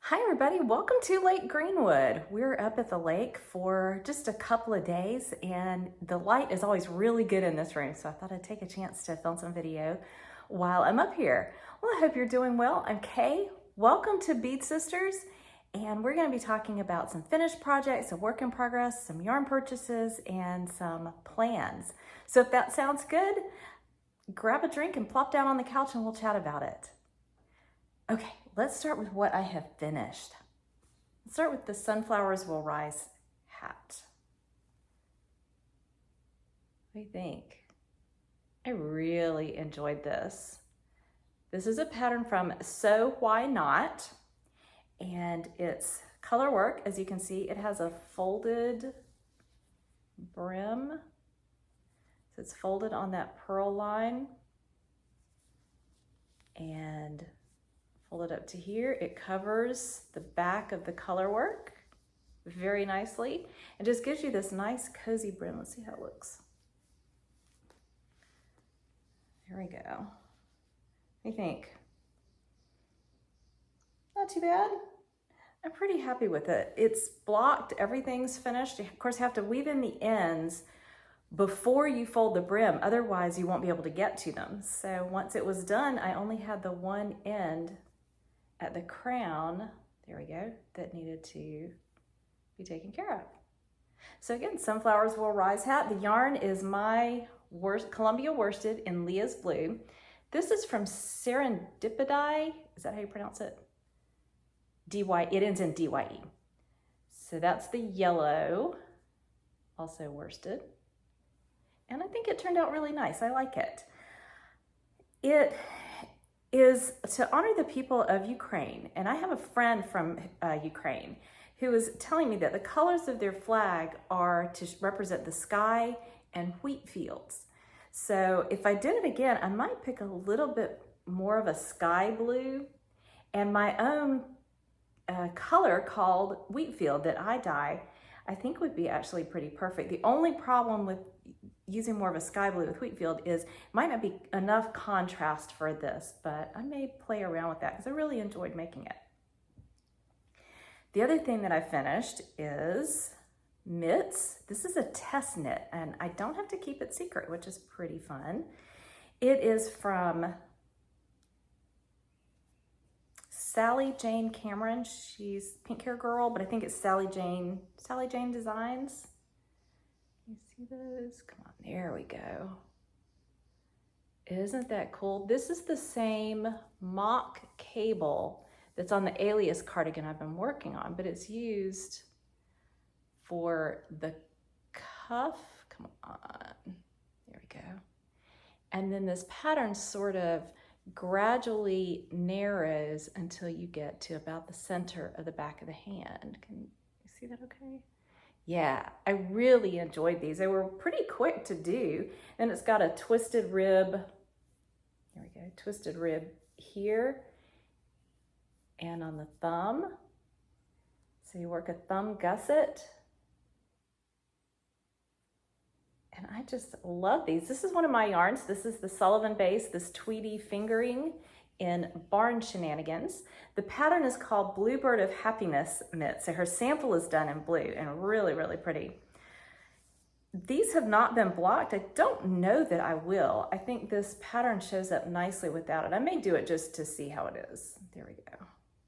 Hi everybody, welcome to Lake Greenwood. We're up at the lake for just a couple of days and the light is always really good in this room, so I thought I'd take a chance to film some video while I'm up here. Well, I hope you're doing well. I'm Kay. Welcome to Bead Sisters, and we're going to be talking about some finished projects, a work in progress, some yarn purchases, and some plans. So if that sounds good, grab a drink and plop down on the couch and we'll chat about it. Okay, let's start with what I have finished. Let's start with the Sunflowers Will Rise hat. What do you think? I really enjoyed this. This is a pattern from SoWhyNot, and it's color work. As you can see, it has a folded brim. So it's folded on that purl line and fold it up to here. It covers the back of the color work very nicely and just gives you this nice cozy brim. Let's see how it looks. Here we go. What do you think? Not too bad. I'm pretty happy with it. It's blocked, everything's finished. You of course have to weave in the ends before you fold the brim, otherwise you won't be able to get to them. So once it was done, I only had the one end at the crown, there we go, that needed to be taken care of. So again, Sunflowers Will Rise hat. The yarn is my Columbia worsted in Leah's Blue. This is from Serendipity. Is that how you pronounce it? D-Y, it ends in D-Y-E. So that's the yellow, also worsted. And I think it turned out really nice. I like it. It is to honor the people of Ukraine. And I have a friend from Ukraine who was telling me that the colors of their flag are to represent the sky and wheat fields. So if I did it again, I might pick a little bit more of a sky blue and my own color called wheat field that I dye, I think would be actually pretty perfect. The only problem with using more of a sky blue with wheat field is it might not be enough contrast for this, but I may play around with that because I really enjoyed making it. The other thing that I finished is mitts. This is a test knit and I don't have to keep it secret, which is pretty fun. It is from Sally Jane Cameron. She's pink hair girl, but I think it's Sally Jane Designs. You see those? Come on, there we go. Isn't that cool? This is the same mock cable that's on the Alias cardigan I've been working on, but it's used for the cuff. Come on, there we go. And then this pattern sort of gradually narrows until you get to about the center of the back of the hand. Can you see that okay? Yeah, I really enjoyed these. They were pretty quick to do. And it's got a twisted rib, there we go, twisted rib here and on the thumb. So you work a thumb gusset. And I just love these. This is one of my yarns. This is the Sullivan base, this Tweedy fingering in Barn Shenanigans. The pattern is called Bluebird of Happiness mitt. So her sample is done in blue and really, really pretty. These have not been blocked. I don't know that I will. I think this pattern shows up nicely without it. I may do it just to see how it is. There we go,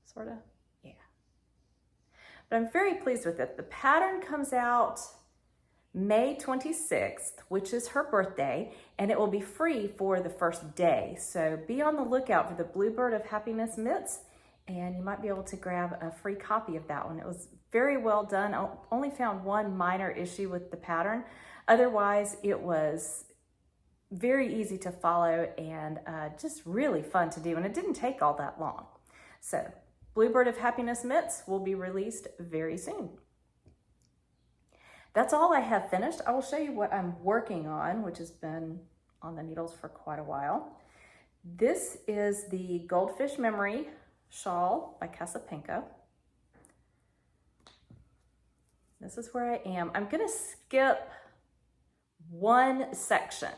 sort of, yeah. But I'm very pleased with it. The pattern comes out May 26th, which is her birthday, and it will be free for the first day. So be on the lookout for the Bluebird of Happiness mitts and you might be able to grab a free copy of that one. It was very well done. I only found one minor issue with the pattern. Otherwise, it was very easy to follow and just really fun to do, and it didn't take all that long. So, Bluebird of Happiness mitts will be released very soon. That's all I have finished. I will show you what I'm working on, which has been on the needles for quite a while. This is the Goldfish Memory shawl by Casapinko. This is where I am. I'm gonna skip one section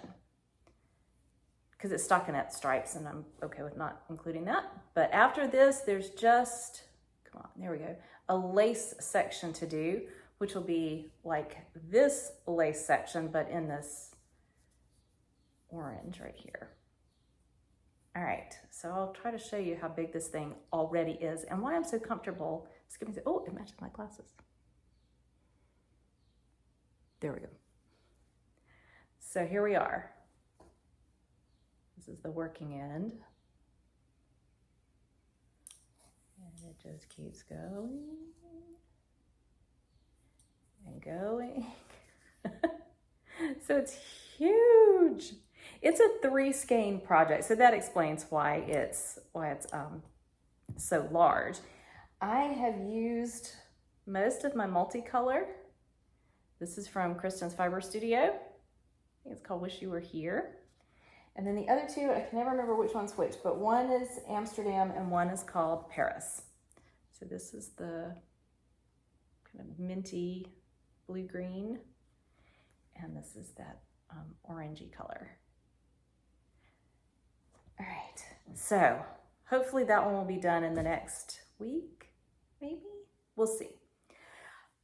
because it's stockinette stripes and I'm okay with not including that. But after this, there's just, come on, there we go, a lace section to do, which will be like this lace section, but in this orange right here. All right, so I'll try to show you how big this thing already is and why I'm so comfortable skipping. Oh, it matches my glasses. There we go. So here we are. This is the working end. And it just keeps going and going. So it's huge. It's a 3 skein project, so that explains why it's so large. I have used most of my multicolor. This is from Kristen's Fiber Studio. I think it's called Wish You Were Here. And then the other two, I can never remember which one's which, but one is Amsterdam and one is called Paris. So this is the kind of minty blue-green, and this is that orangey color. All right, so hopefully that one will be done in the next week, maybe? We'll see.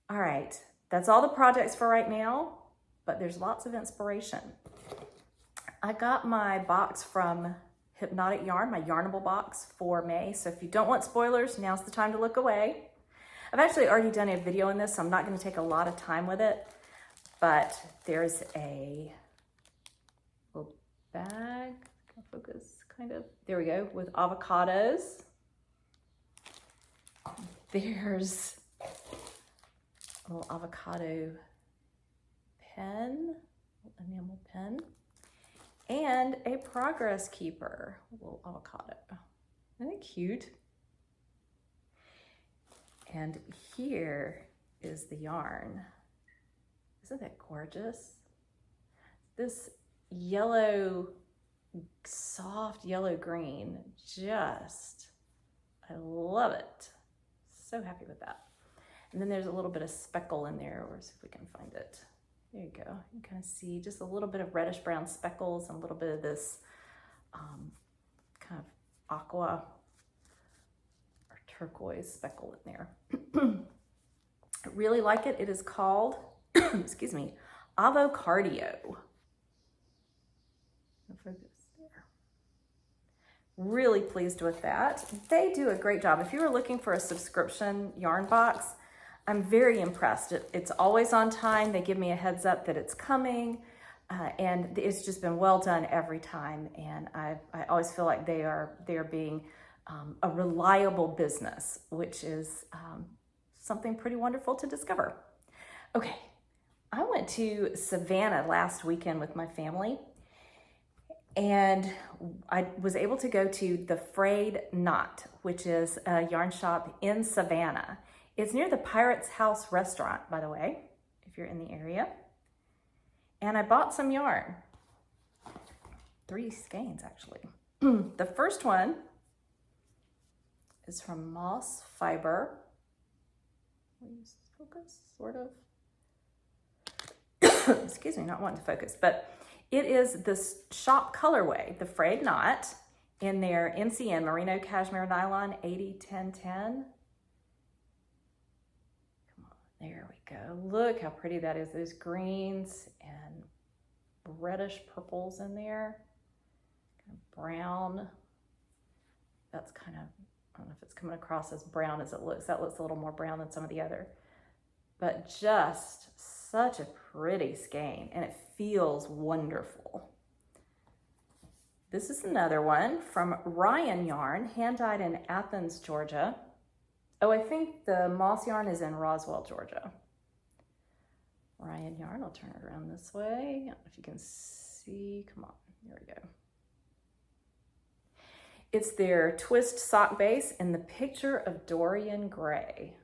All right, that's all the projects for right now, but there's lots of inspiration. I got my box from Hypnotic Yarn, my Yarnable box for May, so if you don't want spoilers, now's the time to look away. I've actually already done a video on this, so I'm not going to take a lot of time with it, but there's a little bag, focus kind of, there we go, with avocados. There's a little avocado pen, enamel pen, and a progress keeper, a little avocado. Isn't it cute? And here is the yarn. Isn't that gorgeous? This yellow, soft yellow green, just, I love it. So happy with that. And then there's a little bit of speckle in there. Let's see if we can find it. There you go. You can kind of see just a little bit of reddish brown speckles and a little bit of this kind of aqua or turquoise speckle in there. I really like it. It is called, excuse me, Avocardio. Focus there. Really pleased with that. They do a great job. If you were looking for a subscription yarn box, I'm very impressed. It's always on time. They give me a heads up that it's coming, and it's just been well done every time. And I always feel like they are being a reliable business, which is something pretty wonderful to discover. Okay, I went to Savannah last weekend with my family, and I was able to go to the Frayed Knot, which is a yarn shop in Savannah. It's near the Pirate's House restaurant, by the way, if you're in the area. And I bought some yarn. 3 skeins, actually. The first one is from Moss Fiber. Focus, sort of. Excuse me, not wanting to focus, but it is this shop colorway, the Frayed Knot, in their MCN, Merino Cashmere Nylon 80-10-10. There we go. Look how pretty that is. Those greens and reddish purples in there. Kind of brown. That's kind of, I don't know if it's coming across as brown as it looks. That looks a little more brown than some of the other. But just such a pretty skein, and it feels wonderful. This is another one from Ryan Yarn, hand-dyed in Athens, Georgia. Oh, I think the moss yarn is in Roswell, Georgia. Ryan Yarn, I'll turn it around this way. I don't know if you can see, come on, there we go. It's their twist sock base in the picture of Dorian Gray.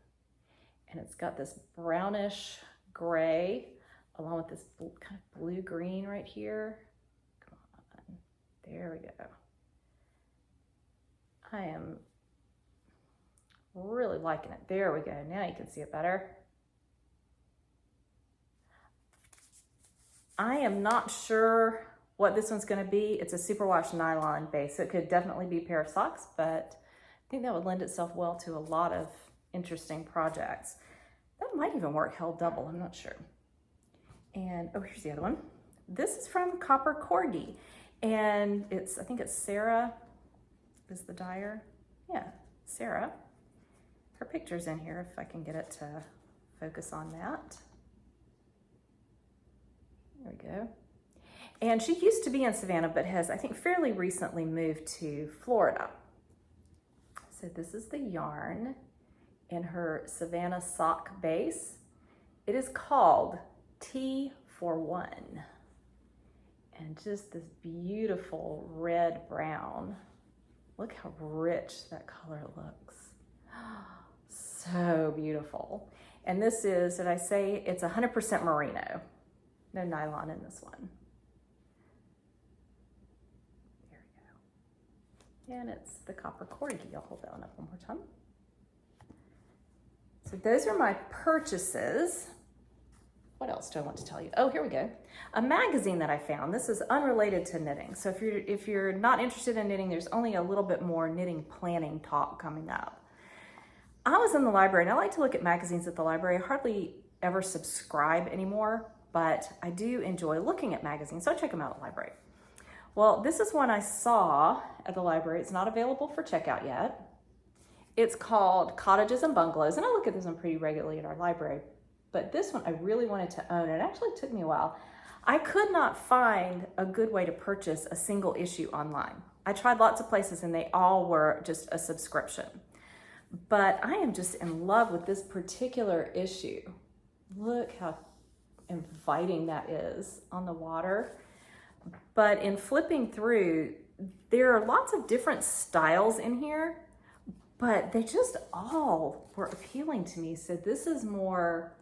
And it's got this brownish gray along with this kind of blue-green right here. Come on, there we go. I am really liking it. There we go, now you can see it better. I am not sure what this one's gonna be. It's a superwash nylon base, so it could definitely be a pair of socks, but I think that would lend itself well to a lot of interesting projects. That might even work held double, I'm not sure. And, oh, here's the other one. This is from Copper Corgi, and I think it's Sarah is the dyer. Yeah, Sarah. Her picture's in here if I can get it to focus on that. There we go. And she used to be in Savannah, but has, I think, fairly recently moved to Florida. So this is the yarn in her Savannah sock base. It is called T for One. And just this beautiful red brown. Look how rich that color looks. So beautiful. And this is, did I say, it's 100% merino. No nylon in this one. There we go. And it's the Copper Corgi. I'll hold that one up one more time. So those are my purchases. What else do I want to tell you? Oh, here we go. A magazine that I found. This is unrelated to knitting. So if you're not interested in knitting, there's only a little bit more knitting planning talk coming up. I was in the library, and I like to look at magazines at the library. I hardly ever subscribe anymore, but I do enjoy looking at magazines, so I check them out at the library. Well, this is one I saw at the library. It's not available for checkout yet. It's called Cottages and Bungalows, and I look at this one pretty regularly at our library, but this one I really wanted to own. It actually took me a while. I could not find a good way to purchase a single issue online. I tried lots of places and they all were just a subscription. But I am just in love with this particular issue. Look how inviting that is on the water. But in flipping through, there are lots of different styles in here, but they just all were appealing to me. So this is more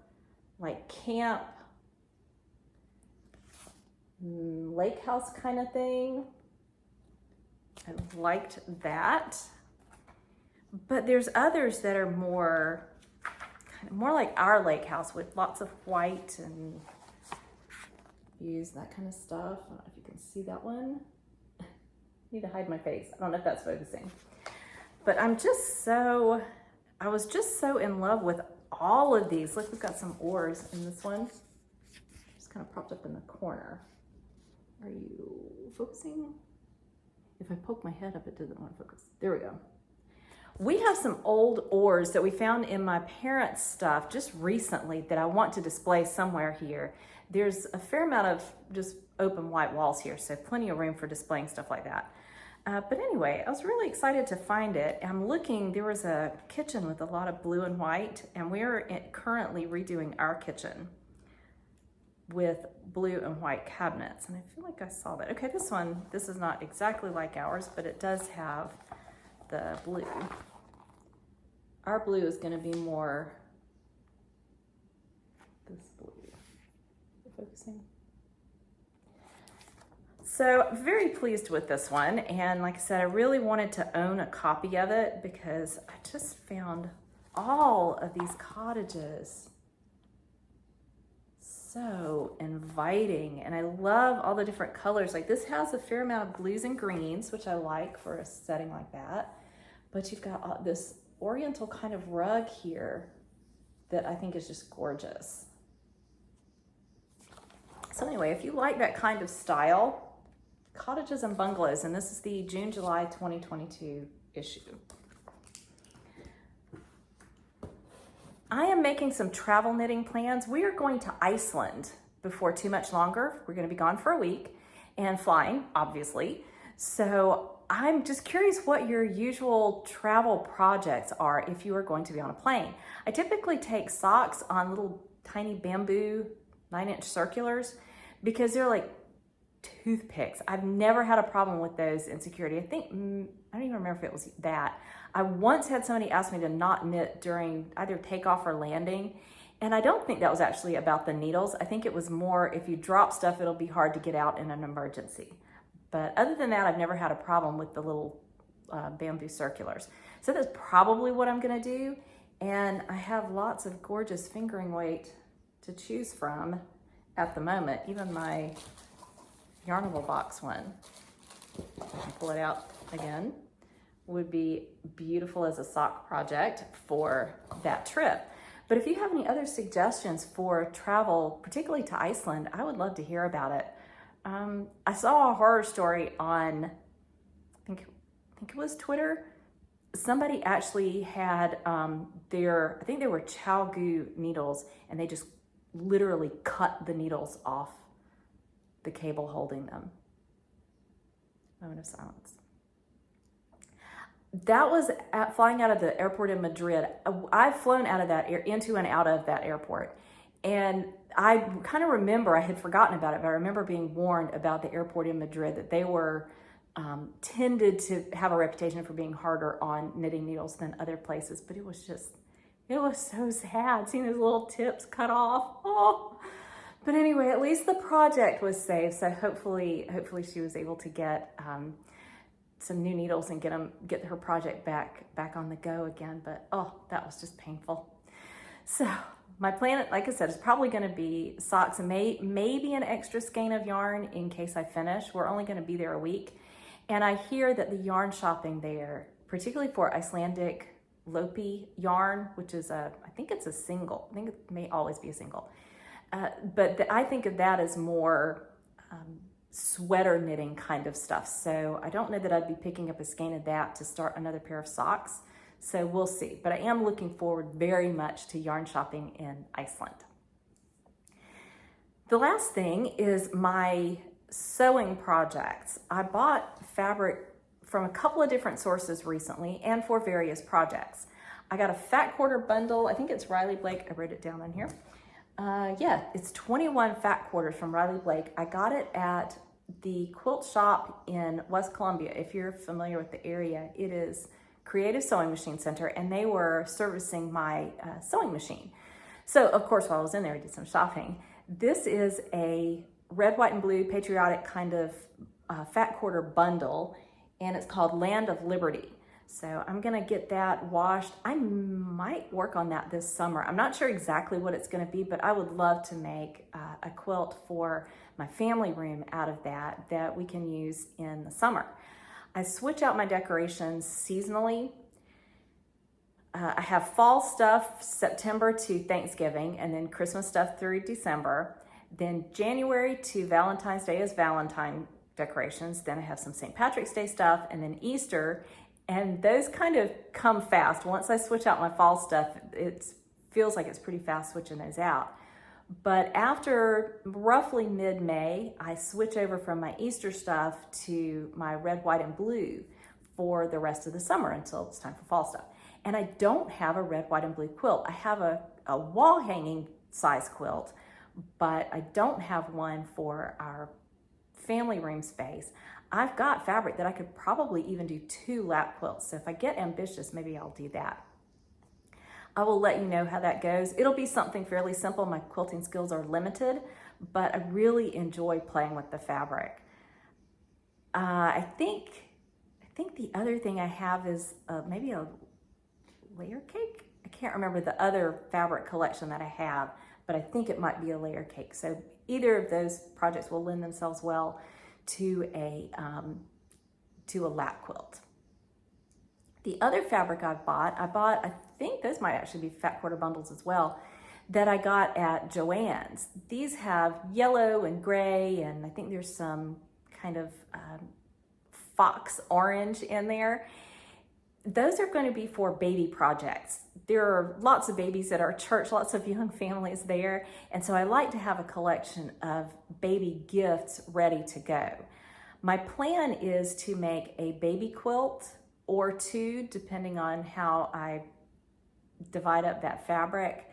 like camp, lake house kind of thing. I liked that. But there's others that are more like our lake house with lots of white and views, that kind of stuff. I don't know if you can see that one. I need to hide my face. I don't know if that's focusing. But I was just so in love with all of these. Look, we've got some oars in this one. Just kind of propped up in the corner. Are you focusing? If I poke my head up, it doesn't want to focus. There we go. We have some old oars that we found in my parents' stuff just recently that I want to display somewhere here. There's a fair amount of just open white walls here, so plenty of room for displaying stuff like that. But anyway, I was really excited to find it. I'm looking, there was a kitchen with a lot of blue and white, and we're currently redoing our kitchen with blue and white cabinets. And I feel like I saw that. Okay, this is not exactly like ours, but it does have the blue. Our blue is going to be more this blue. Focusing. So very pleased with this one, and like I said, I really wanted to own a copy of it because I just found all of these cottages so inviting, and I love all the different colors. Like this has a fair amount of blues and greens, which I like for a setting like that, but you've got this oriental kind of rug here that I think is just gorgeous. So anyway, if you like that kind of style, Cottages and Bungalows, and this is the June-July 2022 issue. I am making some travel knitting plans. We are going to Iceland before too much longer. We're going to be gone for a week and flying, obviously. So I'm just curious what your usual travel projects are if you are going to be on a plane. I typically take socks on little tiny bamboo 9-inch circulars because they're like toothpicks. I've never had a problem with those in security. I don't even remember if it was that. I once had somebody ask me to not knit during either takeoff or landing, and I don't think that was actually about the needles. I think it was more if you drop stuff, it'll be hard to get out in an emergency. But other than that, I've never had a problem with the little bamboo circulars. So that's probably what I'm gonna do. And I have lots of gorgeous fingering weight to choose from at the moment. Even my Yarnable Box one, I'll pull it out again, would be beautiful as a sock project for that trip. But if you have any other suggestions for travel, particularly to Iceland, I would love to hear about it. I saw a horror story on, I think it was Twitter. Somebody actually had I think they were ChowGoo needles, and they just literally cut the needles off the cable holding them. Moment of silence. That was flying out of the airport in Madrid. I've flown out of that into and out of that airport. And I kind of remember, I had forgotten about it, but I remember being warned about the airport in Madrid that they were tended to have a reputation for being harder on knitting needles than other places. But it was so sad seeing those little tips cut off. Oh. But anyway, at least the project was saved. So hopefully she was able to get some new needles and get her project back on the go again. But oh, that was just painful. So my plan, like I said, is probably going to be socks and maybe an extra skein of yarn in case I finish. We're only going to be there a week. And I hear that the yarn shopping there, particularly for Icelandic Lopi yarn, which is I think it's a single. I think it may always be a single. But I think of that as more sweater knitting kind of stuff. So I don't know that I'd be picking up a skein of that to start another pair of socks. So we'll see. But I am looking forward very much to yarn shopping in Iceland. The last thing is my sewing projects. I bought fabric from a couple of different sources recently and for various projects. I got a fat quarter bundle. I think it's Riley Blake. I wrote it down on here. Yeah, it's 21 fat quarters from Riley Blake. I got it at the quilt shop in West Columbia. If you're familiar with the area, it is Creative Sewing Machine Center, and they were servicing my sewing machine. So of course, while I was in there, I did some shopping. This is a red, white, and blue patriotic kind of fat quarter bundle, and it's called Land of Liberty. So I'm gonna get that washed. I might work on that this summer. I'm not sure exactly what it's gonna be, but I would love to make a quilt for my family room out of that we can use in the summer. I switch out my decorations seasonally. I have fall stuff September to Thanksgiving, and then Christmas stuff through December. Then January to Valentine's Day is Valentine decorations. Then I have some St. Patrick's Day stuff, and then Easter. And those kind of come fast. Once I switch out my fall stuff, it feels like it's pretty fast switching those out. But after roughly mid-May, I switch over from my Easter stuff to my red, white, and blue for the rest of the summer until it's time for fall stuff. And I don't have a red, white, and blue quilt. I have a wall hanging size quilt, but I don't have one for our family room space. I've got fabric that I could probably even do 2 lap quilts. So if I get ambitious, maybe I'll do that. I will let you know how that goes. It'll be something fairly simple. My quilting skills are limited, but I really enjoy playing with the fabric. I think the other thing I have is maybe a layer cake. I can't remember the other fabric collection that I have, but I think it might be a layer cake. So either of those projects will lend themselves well to a lap quilt. The other fabric I bought, I think those might actually be fat quarter bundles as well, that I got at Joann's. These have yellow and gray, and I think there's some kind of fox orange in there. Those are going to be for baby projects. There are lots of babies at our church, lots of young families there, and so I like to have a collection of baby gifts ready to go. My plan is to make a baby quilt or two, depending on how I divide up that fabric.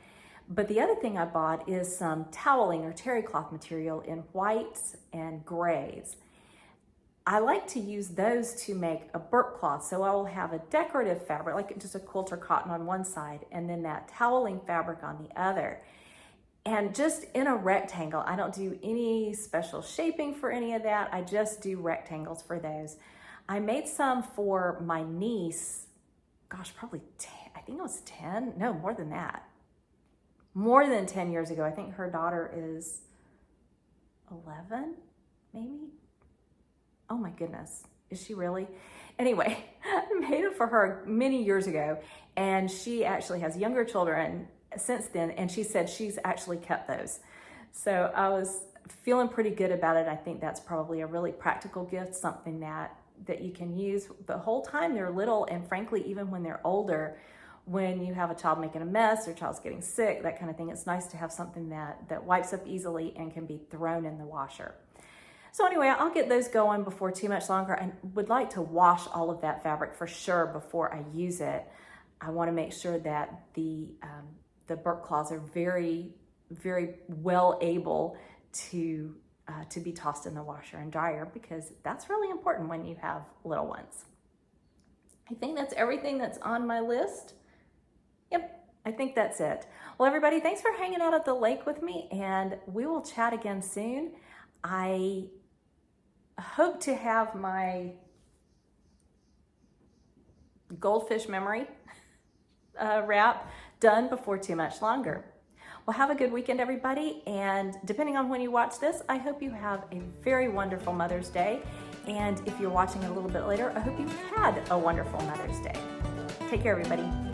But the other thing I bought is some toweling or terry cloth material in whites and grays. I like to use those to make a burp cloth. So I will have a decorative fabric, like just a quilt or cotton on one side, and then that toweling fabric on the other. And just in a rectangle, I don't do any special shaping for any of that. I just do rectangles for those. I made some for my niece, gosh, probably 10, I think it was 10, no, more than that. More than 10 years ago. I think her daughter is 11, maybe? Oh my goodness, is she really? Anyway, I made it for her many years ago, and she actually has younger children since then, and she said she's actually kept those. So I was feeling pretty good about it. I think that's probably a really practical gift, something that you can use the whole time they're little, and frankly, even when they're older, when you have a child making a mess or child's getting sick, that kind of thing, it's nice to have something that wipes up easily and can be thrown in the washer. So anyway, I'll get those going before too much longer. I would like to wash all of that fabric for sure before I use it. I want to make sure that the burp cloths are very, very well able to be tossed in the washer and dryer, because that's really important when you have little ones. I think that's everything that's on my list. Yep, I think that's it. Well, everybody, thanks for hanging out at the lake with me, and we will chat again soon. I hope to have my goldfish memory wrap done before too much longer. Well, have a good weekend, everybody, and depending on when you watch this, I hope you have a very wonderful Mother's Day, and if you're watching it a little bit later, I hope you've had a wonderful Mother's Day. Take care, everybody.